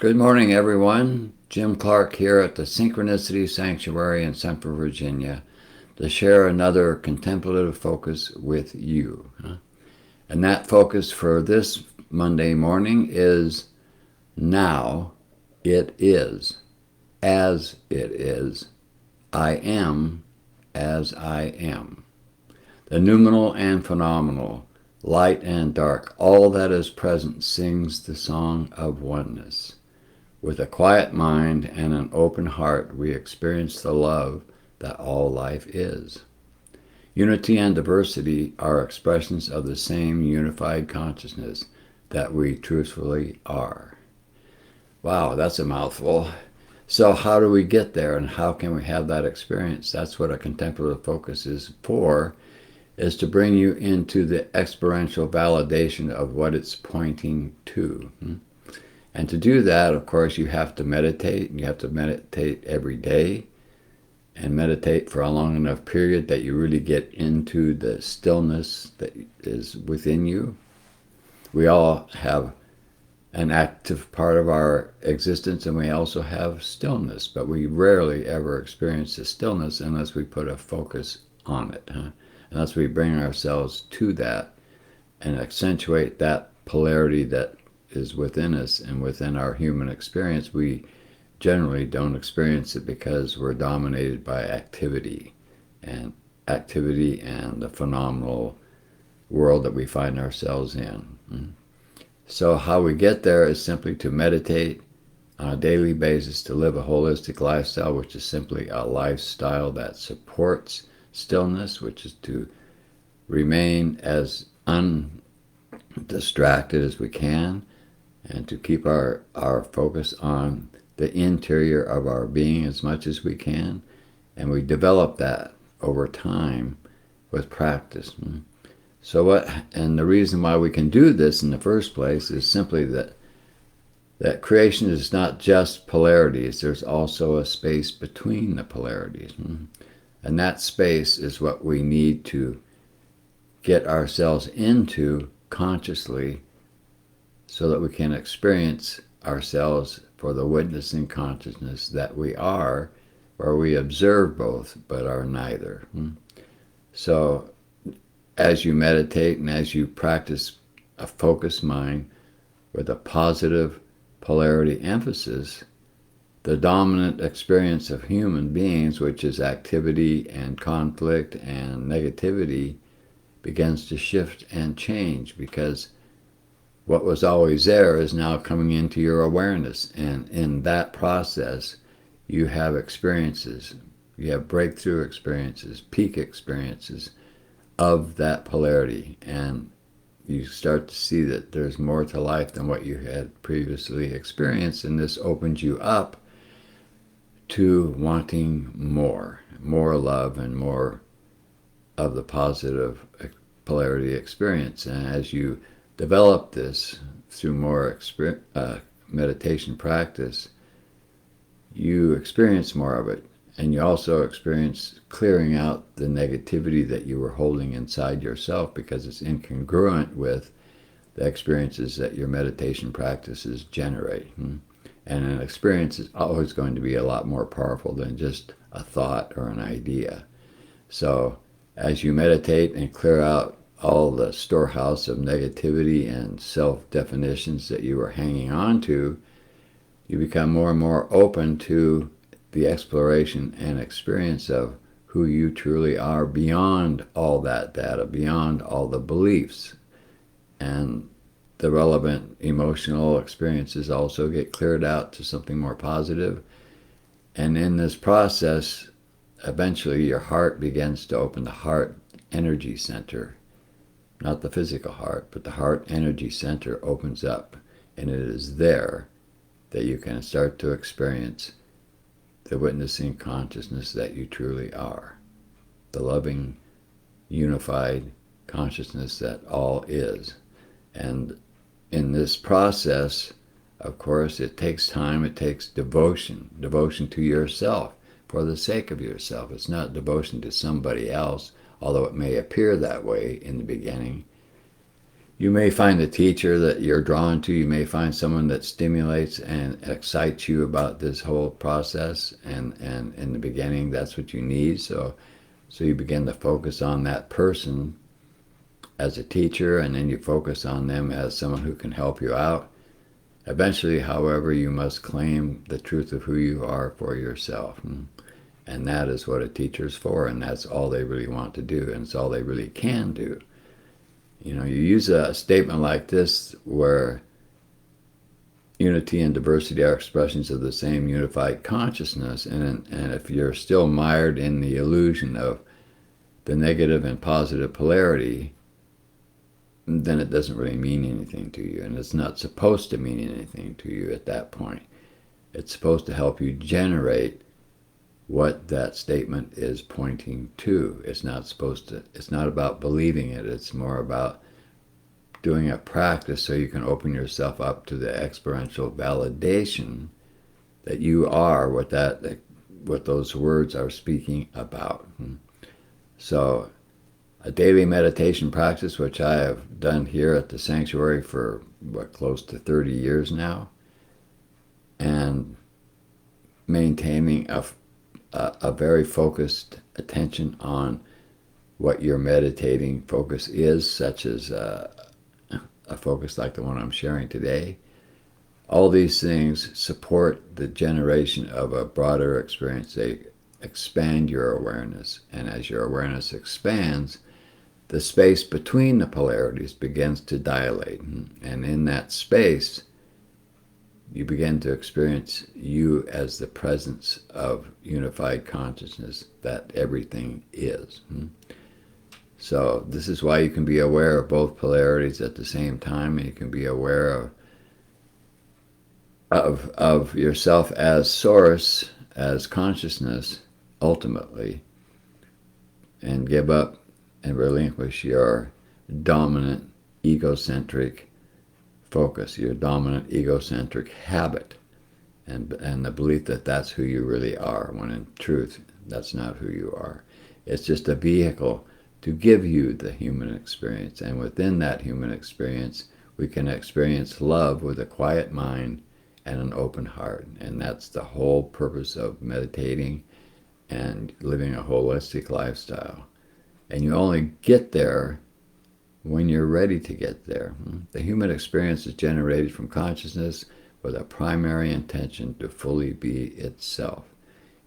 Good morning, everyone. Jim Clarke here at the Synchronicity Sanctuary in Central Virginia to share another contemplative focus with you. And that focus for this Monday morning is now it is, as it is, I am as I am. The noumenal and phenomenal, light and dark, all that is present sings the song of oneness. With a quiet mind and an open heart, we experience the love that all life is. Unity and diversity are expressions of the same unified consciousness that we truthfully are. Wow, that's a mouthful. So how do we get there, and how can we have that experience? That's what a contemplative focus is for, is to bring you into the experiential validation of what it's pointing to. And to do that, of course, you have to meditate. You have to meditate every day and meditate for a long enough period that you really get into the stillness that is within you. We all have an active part of our existence, and we also have stillness, but we rarely ever experience the stillness unless we put a focus on it, unless we bring ourselves to that and accentuate that polarity that is within us and within our human experience. We generally don't experience it because we're dominated by activity and the phenomenal world that we find ourselves in. So how we get there is simply to meditate on a daily basis, to live a holistic lifestyle, which is simply a lifestyle that supports stillness, which is to remain as undistracted as we can, and to keep our focus on the interior of our being as much as we can. And we develop that over time with practice. And the reason why we can do this in the first place is simply that creation is not just polarities. There's also a space between the polarities. And that space is what we need to get ourselves into consciously, so that we can experience ourselves for the witnessing consciousness that we are, where we observe both but are neither. So as you meditate and as you practice a focused mind with a positive polarity emphasis, the dominant experience of human beings, which is activity and conflict and negativity, begins to shift and change, because what was always there is now coming into your awareness. And in that process, you have experiences. You have breakthrough experiences, peak experiences of that polarity. And you start to see that there's more to life than what you had previously experienced. And this opens you up to wanting more love and more of the positive polarity experience. And as you develop this through more meditation practice, you experience more of it, and you also experience clearing out the negativity that you were holding inside yourself, because it's incongruent with the experiences that your meditation practices generate. And an experience is always going to be a lot more powerful than just a thought or an idea. So as you meditate and clear out all the storehouse of negativity and self-definitions that you were hanging on to, you become more and more open to the exploration and experience of who you truly are beyond all that data, beyond all the beliefs. And the relevant emotional experiences also get cleared out to something more positive. And in this process, eventually your heart begins to open, the heart energy center. Not the physical heart, but the heart energy center opens up, and it is there that you can start to experience the witnessing consciousness that you truly are, the loving, unified consciousness that all is. And in this process, of course, it takes time, it takes devotion to yourself for the sake of yourself. It's not devotion to somebody else, although it may appear that way in the beginning. You may find a teacher that you're drawn to. You may find someone that stimulates and excites you about this whole process. And in the beginning, that's what you need. So you begin to focus on that person as a teacher, and then you focus on them as someone who can help you out. Eventually, however, you must claim the truth of who you are for yourself. And that is what a teacher's for, and that's all they really want to do, and it's all they really can do. You know, you use a statement like this where unity and diversity are expressions of the same unified consciousness, and if you're still mired in the illusion of the negative and positive polarity, then it doesn't really mean anything to you, and it's not supposed to mean anything to you at that point. It's supposed to help you generate what that statement is pointing to. It's not about believing it. It's more about doing a practice so you can open yourself up to the experiential validation that you are what those words are speaking about. So a daily meditation practice, which I have done here at the sanctuary for close to 30 years now, and maintaining a very focused attention on what your meditating focus is, such as a focus like the one I'm sharing today. All these things support the generation of a broader experience. They expand your awareness, and as your awareness expands, the space between the polarities begins to dilate, and in that space you begin to experience you as the presence of unified consciousness that everything is. So this is why you can be aware of both polarities at the same time, and you can be aware of yourself as source, as consciousness, ultimately, and give up and relinquish your dominant egocentric focus, your dominant egocentric habit, and the belief that that's who you really are, when in truth, that's not who you are. It's just a vehicle to give you the human experience, and within that human experience, we can experience love with a quiet mind and an open heart, and that's the whole purpose of meditating and living a holistic lifestyle. And you only get there when you're ready to get there. The human experience is generated from consciousness with a primary intention to fully be itself.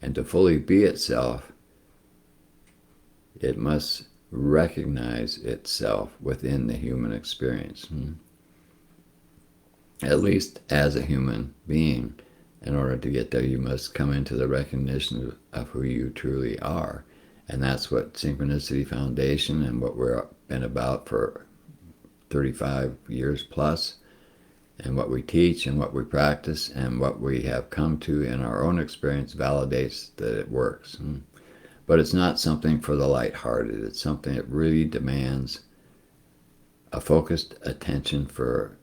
And to fully be itself, it must recognize itself within the human experience. At least as a human being. In order to get there, you must come into the recognition of who you truly are. And that's what Synchronicity Foundation and what we've been about for 35 years plus, and what we teach and what we practice and what we have come to in our own experience validates that it works. But it's not something for the lighthearted. It's something that really demands a focused attention for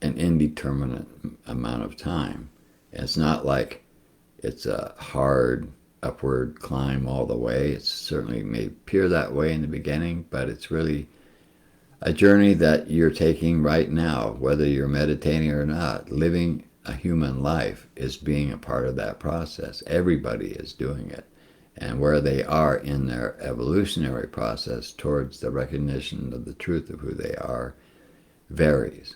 an indeterminate amount of time. And it's not like it's a hard upward climb all the way. It certainly may appear that way in the beginning, but it's really a journey that you're taking right now, whether you're meditating or not. Living a human life is being a part of that process. Everybody is doing it. And where they are in their evolutionary process towards the recognition of the truth of who they are varies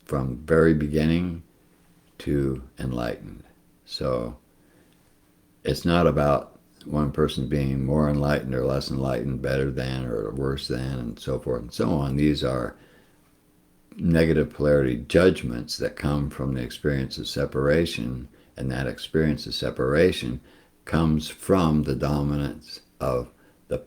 from very beginning to enlightened. So it's not about one person being more enlightened or less enlightened, better than or worse than, and so forth and so on. These are negative polarity judgments that come from the experience of separation, and that experience of separation comes from the dominance of the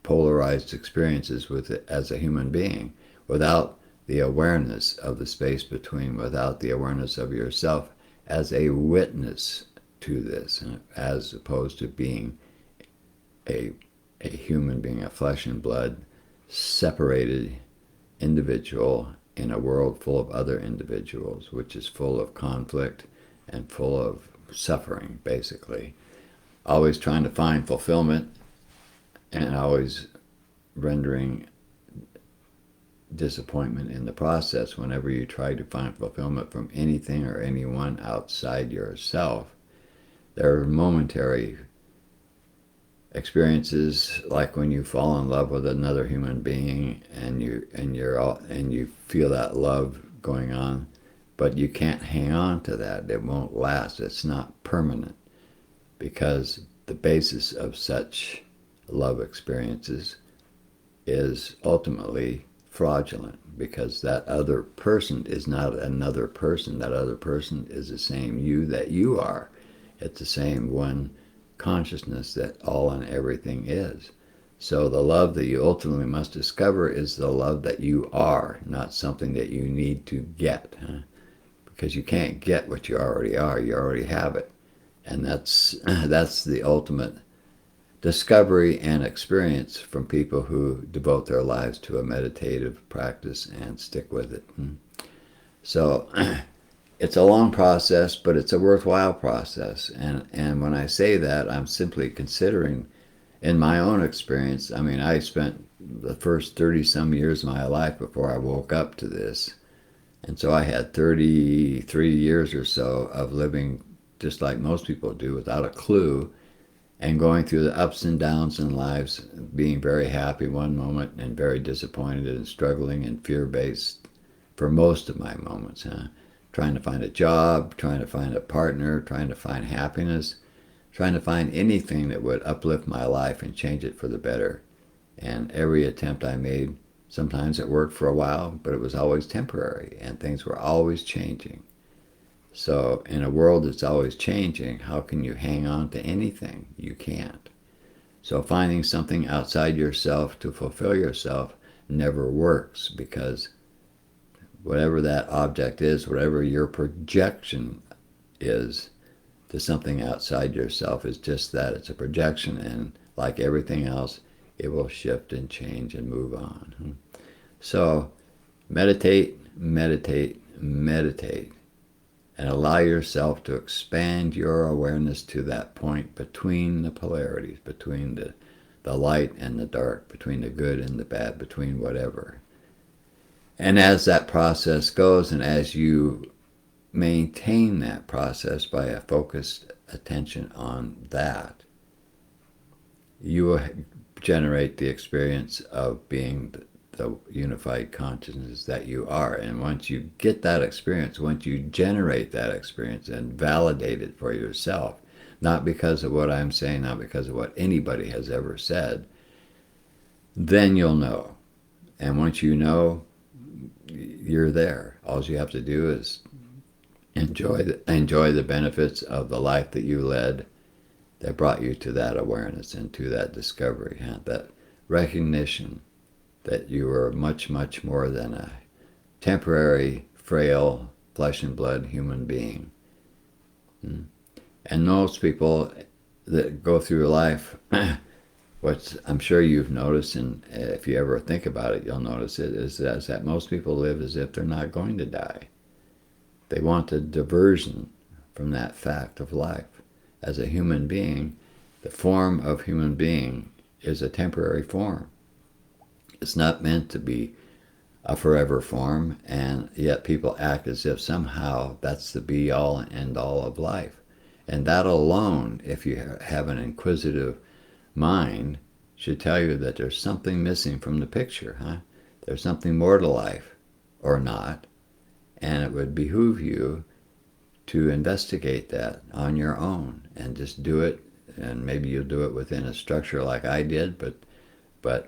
polarized experiences with it as a human being, without the awareness of the space between, without the awareness of yourself as a witness to this, as opposed to being a human being, a flesh and blood, separated individual in a world full of other individuals, which is full of conflict and full of suffering, basically. Always trying to find fulfillment and always rendering disappointment in the process whenever you try to find fulfillment from anything or anyone outside yourself. There are momentary experiences, like when you fall in love with another human being and you feel that love going on, but you can't hang on to that. It won't last. It's not permanent, because the basis of such love experiences is ultimately fraudulent, because that other person is not another person. That other person is the same you that you are. It's the same one consciousness that all and everything is. So the love that you ultimately must discover is the love that you are, not something that you need to get, because you can't get what you already are. You already have it. And that's the ultimate discovery and experience from people who devote their lives to a meditative practice and stick with it. So it's a long process, but it's a worthwhile process. And when I say that, I'm simply considering, in my own experience, I mean, I spent the first 30-some years of my life before I woke up to this. And so I had 33 years or so of living just like most people do, without a clue, and going through the ups and downs in lives, being very happy one moment and very disappointed and struggling and fear-based for most of my moments. Trying to find a job, trying to find a partner, trying to find happiness, trying to find anything that would uplift my life and change it for the better. And every attempt I made, sometimes it worked for a while, but it was always temporary, and things were always changing. So in a world that's always changing, how can you hang on to anything? You can't. So finding something outside yourself to fulfill yourself never works, because whatever that object is, whatever your projection is to something outside yourself, is just that. It's a projection, and like everything else, it will shift and change and move on. So meditate, meditate, meditate, and allow yourself to expand your awareness to that point between the polarities, between the light and the dark, between the good and the bad, between whatever. And as that process goes, and as you maintain that process by a focused attention on that, you will generate the experience of being the unified consciousness that you are. And once you get that experience, once you generate that experience and validate it for yourself, not because of what I'm saying, not because of what anybody has ever said, then you'll know. And once you know, you're there. All you have to do is enjoy the benefits of the life that you led, that brought you to that awareness and to that discovery, that recognition that you are much, much more than a temporary, frail, flesh and blood human being. And most people that go through life, what I'm sure you've noticed, and if you ever think about it, you'll notice it, is that most people live as if they're not going to die. They want a diversion from that fact of life. As a human being, the form of human being is a temporary form. It's not meant to be a forever form, and yet people act as if somehow that's the be-all and end-all of life. And that alone, if you have an inquisitive mind, should tell you that there's something missing from the picture. There's something more to life, or not, and it would behoove you to investigate that on your own and just do it. And maybe you'll do it within a structure like I did, but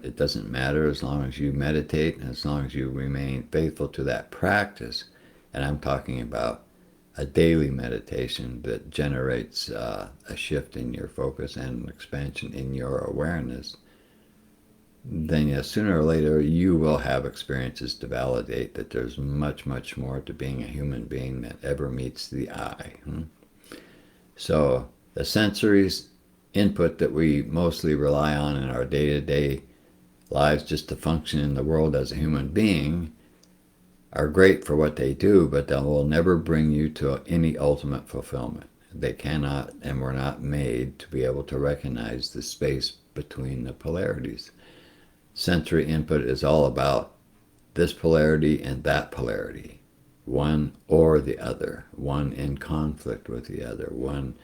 it doesn't matter as long as you meditate and as long as you remain faithful to that practice. And I'm talking about a daily meditation that generates a shift in your focus and an expansion in your awareness. Then yes, sooner or later you will have experiences to validate that there's much, much more to being a human being than ever meets the eye. So the sensory input that we mostly rely on in our day-to-day lives just to function in the world as a human being are great for what they do, but they will never bring you to any ultimate fulfillment. They cannot, and were not made to be able to recognize the space between the polarities. Sensory input is all about this polarity and that polarity, one or the other, one in conflict with the other, one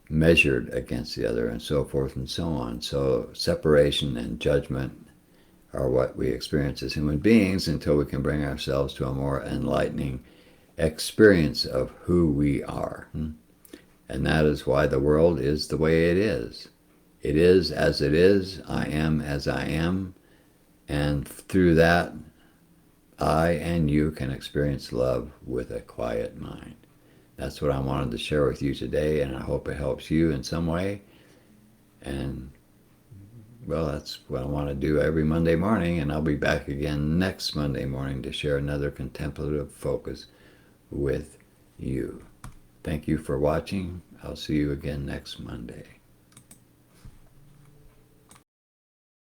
measured against the other, and so forth and so on. So separation and judgment are what we experience as human beings until we can bring ourselves to a more enlightening experience of who we are. And that is why the world is the way it is. It is as it is. I am as I am. And through that, I and you can experience love with a quiet mind. That's what I wanted to share with you today, and I hope it helps you in some way. And, well, that's what I want to do every Monday morning, and I'll be back again next Monday morning to share another contemplative focus with you. Thank you for watching. I'll see you again next Monday.